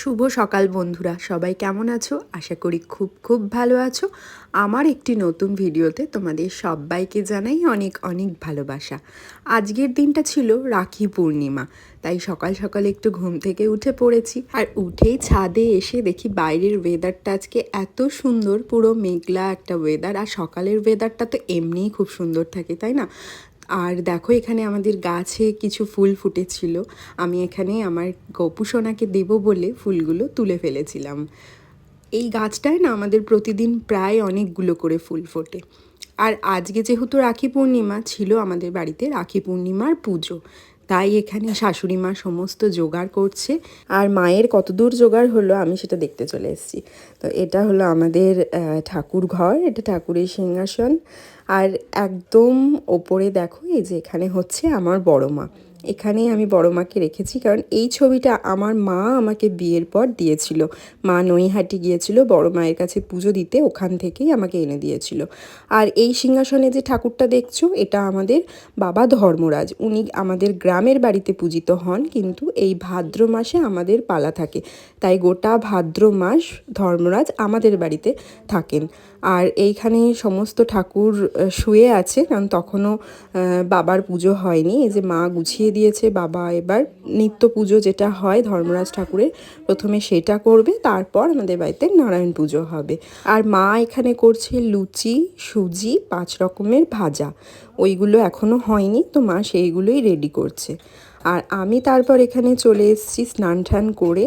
শুভ সকাল বন্ধুরা, সবাই কেমন আছো? আশা করি খুব খুব ভালো আছো। আমার একটি নতুন ভিডিওতে তোমাদের সবাইকে জানাই অনেক অনেক ভালোবাসা। আজকের দিনটা ছিল রাখি পূর্ণিমা, তাই সকাল সকাল একটু ঘুম থেকে উঠে পড়েছি। আর উঠেই ছাদে এসে দেখি বাইরের ওয়েদারটা আজকে এত সুন্দর, পুরো মেঘলা একটা ওয়েদার। আর সকালের ওয়েদারটা তো এমনিই খুব সুন্দর থাকে, তাই না? আর দেখো এখানে আমাদের গাছে কিছু ফুল ফুটেছিল। আমি এখানে আমার গোপুসোনাকে দেবো বলে ফুলগুলো তুলে ফেলেছিলাম। এই গাছটায় না আমাদের প্রতিদিন প্রায় অনেকগুলো করে ফুল ফোটে। আর আজকে যেহেতু রাখি পূর্ণিমা ছিল, আমাদের বাড়িতে রাখি পূর্ণিমার পুজো, তাই এখানে শাশুড়ি মা সমস্ত জোগাড় করছে। আর মায়ের কতদূর জোগাড় হলো আমি সেটা দেখতে চলে এসেছি। তো এটা হলো আমাদের ঠাকুর ঘর, এটা ঠাকুরের সিংহাসন। আর একদম ওপরে দেখো এই যে এখানে হচ্ছে আমার বড় মা। এখানেই আমি বড় মাকে রেখেছি, কারণ এই ছবিটা আমার মা আমাকে বিয়ের পর দিয়েছিল। মা নৈহাটি গিয়েছিল বড় মায়ের কাছে পুজো দিতে, ওখান থেকেই আমাকে এনে দিয়েছিল। আর এই সিংহাসনে যে ঠাকুরটা দেখছো, এটা আমাদের বাবা ধর্মরাজ। উনি আমাদের গ্রামের বাড়িতে পূজিত হন, কিন্তু এই ভাদ্র মাসে আমাদের পালা থাকে, তাই গোটা ভাদ্র মাস ধর্মরাজ আমাদের বাড়িতে থাকেন। আর এইখানে সমস্ত ঠাকুর শুয়ে আছে, কারণ তখনও বাবার পুজো হয়নি। এই যে মা গুছিয়ে দিয়েছে, বাবা এবার নিত্য পুজো যেটা হয় ধর্মরাজ ঠাকুরের, প্রথমে সেটা করবে, তারপর আমাদের বাড়িতে নারায়ণ পুজো হবে। আর মা এখানে করছে লুচি, সুজি, 5 রকমের ভাজা। ওইগুলো এখনও হয়নি, তো মা সেইগুলোই রেডি করছে। আর আমি তারপর এখানে চলে এসেছি স্নান টান করে।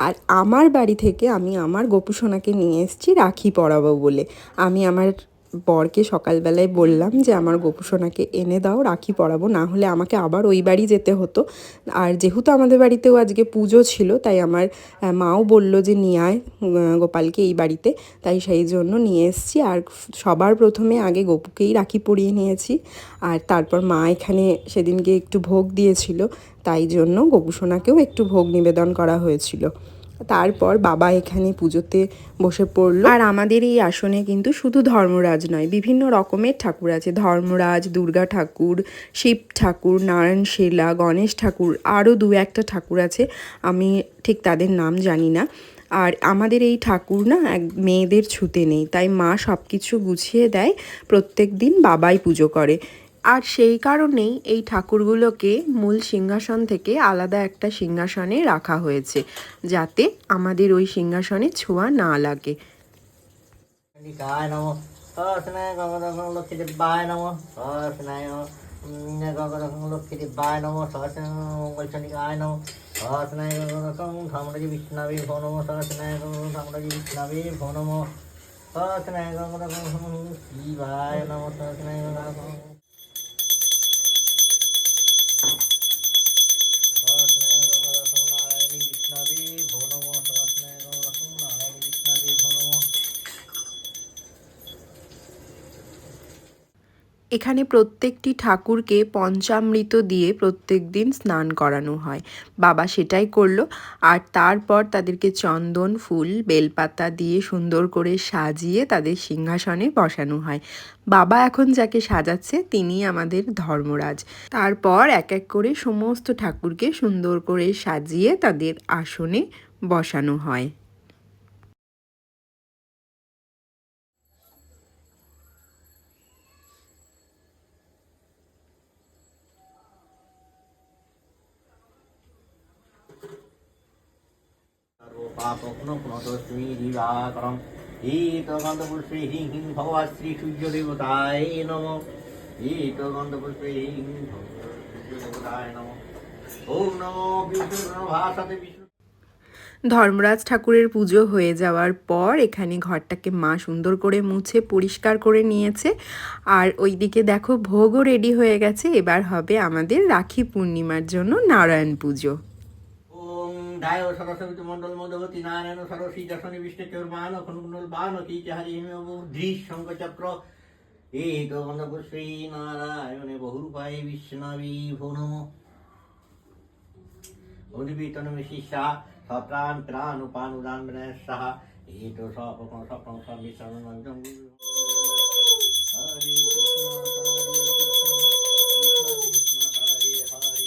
আর আমার বাড়ি থেকে আমি আমার গোপুসোনাকে নিয়ে এসেছি রাখি পরাবো বলে। আমি আমার বরকে সকালবেলায় বললাম যে আমার গোপুসোনাকে এনে দাও, রাখি পরাবো, না হলে আমাকে আবার ওই বাড়ি যেতে হতো। আর যেহেতু আমাদের বাড়িতেও আজকে পুজো ছিল, তাই আমার মাও বলল যে নিয়ে আয় গোপালকে এই বাড়িতে, তাই সেই জন্য নিয়ে এসেছি। আর সবার প্রথমে আগে গপুকেই রাখি পরিয়ে নিয়েছি। আর তারপর মা এখানে সেদিনকে একটু ভোগ দিয়েছিল, তাই জন্য গোপুসোনাকেও একটু ভোগ নিবেদন করা হয়েছিল। তারপর বাবা এখানে পুজোতে বসে পড়লো। আর আমাদের এই আসনে কিন্তু শুধু ধর্মরাজ নয়, বিভিন্ন রকমের ঠাকুর আছে। ধর্মরাজ, দুর্গা ঠাকুর, শিব ঠাকুর, নারায়ণ শেলা, গণেশ ঠাকুর, আরও 2-1টা ঠাকুর আছে, আমি ঠিক তাদের নাম জানি না। আর আমাদের এই ঠাকুর না মেয়েদের ছুতে নেই, তাই মা সব কিছু গুছিয়ে দেয়। প্রত্যেক দিন বাবাই পুজো করে। আর সেই কারণেই এই ঠাকুরগুলোকে মূল সিংহাসন থেকে আলাদা একটা সিংহাসনে রাখা হয়েছে, যাতে আমাদের ওই সিংহাসনে ছোঁয়া না লাগে। এখানে প্রত্যেকটি ঠাকুরকে পঞ্চামৃত দিয়ে প্রত্যেক দিন স্নান করানো হয়। বাবা সেটাই করলো। আর তারপর তাদেরকে চন্দন, ফুল, বেলপাতা দিয়ে সুন্দর করে সাজিয়ে তাদের সিংহাসনে বসানো হয়। বাবা এখন যাকে সাজাচ্ছে তিনি আমাদের ধর্মরাজ। তারপর এক এক করে সমস্ত ঠাকুরকে সুন্দর করে সাজিয়ে তাদের আসনে বসানো হয়। ধর্মরাজ ঠাকুরের পুজো হয়ে যাওয়ার পর এখানে ঘরটাকে মা সুন্দর করে মুছে পরিষ্কার করে নিয়েছে। আর ওইদিকে দেখো ভোগও রেডি হয়ে গেছে। এবার হবে আমাদের রাখি পূর্ণিমার জন্য নারায়ণ পুজো। ডায় সরস্বতী মন্ডল মধবতী নারায়ণ সরস্বতী দশনী বিষ্ণু চৌর্বাণ খণ্ডল বাণ কীচহারি বুদ্ধি শঙ্কচক্র এক গন্ধপুষ্পী নারায়ণে বহুরূপায় বিষ্ণবী ভো নম অধিবিতন বিশিষা সপ্রাণ প্রাণ উপান উদান বিনয় সাহা এই তো স্বপ্ন স্বপ্ন সমিশ্রণ হরে কৃষ্ণ কৃষ্ণ কৃষ্ণ হরে হরে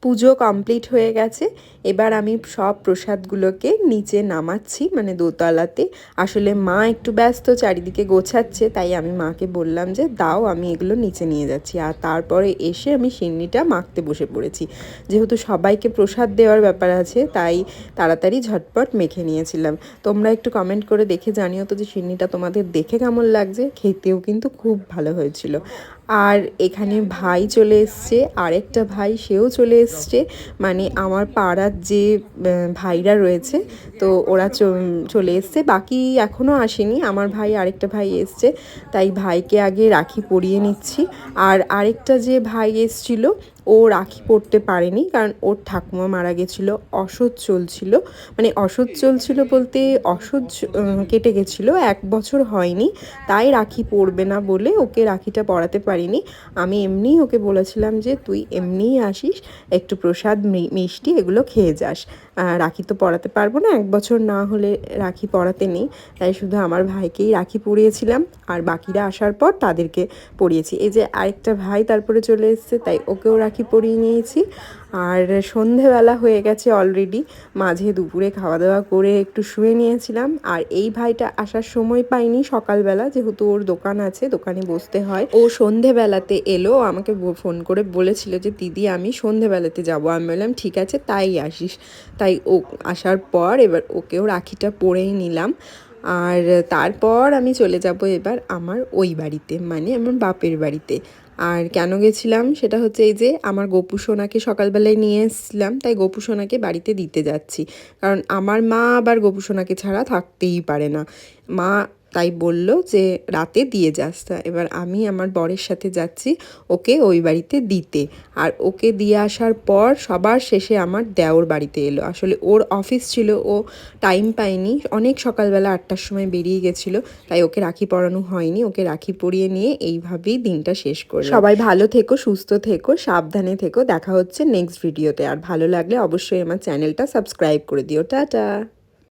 পুজো কমপ্লিট হয়ে গেছে। এবার আমি সব প্রসাদগুলোকে নিচে নামাচ্ছি, মানে দোতলাতে। আসলে মা একটু ব্যস্ত, চারিদিকে গোছাচ্ছে, তাই আমি মাকে বললাম যে দাও, আমি এগুলো নিচে নিয়ে যাচ্ছি। আর তারপরে এসে আমি সিন্নিটা মাখতে বসে পড়েছি। যেহেতু সবাইকে প্রসাদ দেওয়ার ব্যাপার আছে, তাই তাড়াতাড়ি ঝটপট মেখে নিয়েছিলাম। তোমরা একটু কমেন্ট করে দেখে জানিও তো যে সিন্নিটা তোমাদের দেখে কেমন লাগছে। খেতেও কিন্তু খুব ভালো হয়েছিল। আর এখানে ভাই চলে এসছে, আরেকটা ভাই সেও চলে এসছে, মানে আমার পাড়ার যে ভাইরা রয়েছে, তো ওরা চলে এসছে। বাকি এখনও আসেনি, আমার ভাই আরেকটা ভাই এসছে, তাই ভাইকে আগে রাখি পরিয়ে নিচ্ছি। আর আরেকটা যে ভাই এসছিল, ও রাখি পরতে পারেনি, কারণ ওর ঠাকুমা মারা গেছিলো, অসহ্য চলছিল। মানে অসহ্য চলছিল বলতে অসহ্য কেটে গেছিলো, 1 বছর হয়নি, তাই রাখি পরবে না বলে ওকে রাখিটা পরাতে পারিনি। আমি এমনিই ওকে বলেছিলাম যে তুই এমনিই আসিস, একটু প্রসাদ মিষ্টি এগুলো খেয়ে যাস, রাখি তো পরাতে পারবো না, 1 বছর না হলে রাখি পরাতে নেই। তাই শুধু আমার ভাইকেই রাখি পরিয়েছিলাম, আর বাকিরা আসার পর তাদেরকে পরিয়েছি। এই যে আরেকটা ভাই তারপরে চলে এসছে, তাই ওকেও রাখি পরিয়ে নিয়েছি। আর সন্ধেবেলা হয়ে গেছে অলরেডি, মাঝে দুপুরে খাওয়া দাওয়া করে একটু শুয়ে নিয়েছিলাম। আর এই ভাইটা আসার সময় পাইনি সকালবেলা, যেহেতু ওর দোকান আছে, দোকানে বসতে হয়। ও সন্ধেবেলাতে এলো, আমাকে ফোন করে বলেছিল যে দিদি আমি সন্ধেবেলাতে যাবো। আমি বললাম ঠিক আছে, তাই আসিস। তাই ও আসার পর এবার ওকেও রাখিটা পরেই নিলাম। আর তারপর আমি চলে যাব এবার আমার ওই বাড়িতে, মানে আমার বাপের বাড়িতে। আর কেন গেছিলাম সেটা হচ্ছে এই যে আমার গোপু সোনাকে সকালবেলায় নিয়ে এসেছিলাম, তাই গোপু সোনাকে বাড়িতে দিতে যাচ্ছি। কারণ আমার মা আবার গোপু সোনাকে ছাড়া থাকতেই পারে না। মা তাই বলল যে রাতে দিয়ে যাস। তা এবার আমি আমার বরের সাথে যাচ্ছি ওকে ওই বাড়িতে দিতে। আর ওকে দিয়ে আসার পর সবার শেষে আমার দেওর বাড়িতে এলো। আসলে ওর অফিস ছিল, ও টাইম পায়নি, অনেক সকালবেলা 8টার সময় বেরিয়ে গেছিলো, তাই ওকে রাখি পরানো হয়নি। ওকে রাখি পরিয়ে নিয়ে এইভাবেই দিনটা শেষ করলাম। সবাই ভালো থেকো, সুস্থ থেকো, সাবধানে থেকো। দেখা হচ্ছে নেক্সট ভিডিওতে। আর ভালো লাগলে অবশ্যই আমার চ্যানেলটা সাবস্ক্রাইব করে দিও। টাটা।